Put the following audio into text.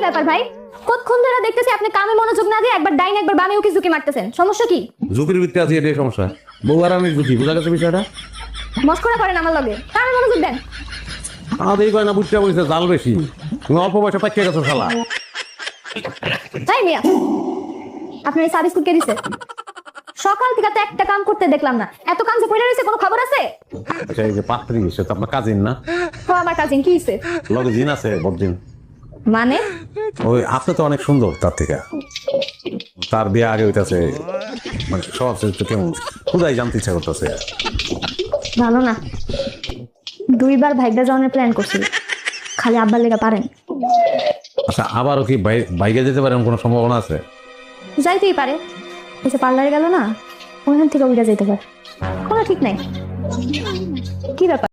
ব্যাপার ভাই? কতক্ষণ ধরে দেখতেছি আপনি কামে মনোযোগ না দিয়ে একবার ডাইন একবার বামে উকি ঝুঁকি মারতেছেন, সমস্যা কি? ঝুঁকির ভিত্তি আছে, এটাই সমস্যা। বউ আর আমি ঝুঁকি, বুঝা গেছে বিষয়টা? মস্করা করেন আমার লগে, কামে মনোযোগ দেন। আমাদের কয় না, বুঝতে বলছে জাল বেশি। তুমি অল্প বয়সে পাইকে গেছো শালা। তাই মিয়া, আপনার এই সার্ভিস কে দিছে? সকাল থেকে তো একটা কাম করতে দেখলাম না, এত কাম যে পড়ে রয়েছে, কোনো খবর আছে? আচ্ছা, এই যে পাত্রী, সে তো আপনার কাজিন না? ও আমার কাজিন, কি হইছে? লগে জিন আছে, বড়দিন। মানে? ওই আপনি তো অনেক সুন্দর তার থেকে। তার বিয়ে আগে হইতাছে, মানে স্বভাব চরিত্র কেমন খুদাই জানতে ইচ্ছা করতেছে। জানো না, 2বার ভাইগা যাওয়ার প্ল্যান করছি, খালি আব্বার লেগা পারেন। আচ্ছা, আবারও কি বাইকে যেতে পারে এমন কোনো সম্ভাবনা আছে? যাইতেই পারে, এই যে পার্লারে গেল না, ওইখান থেকে উইরা যাইতে পারে, কোনো ঠিক নাই। কি ব্যাপার?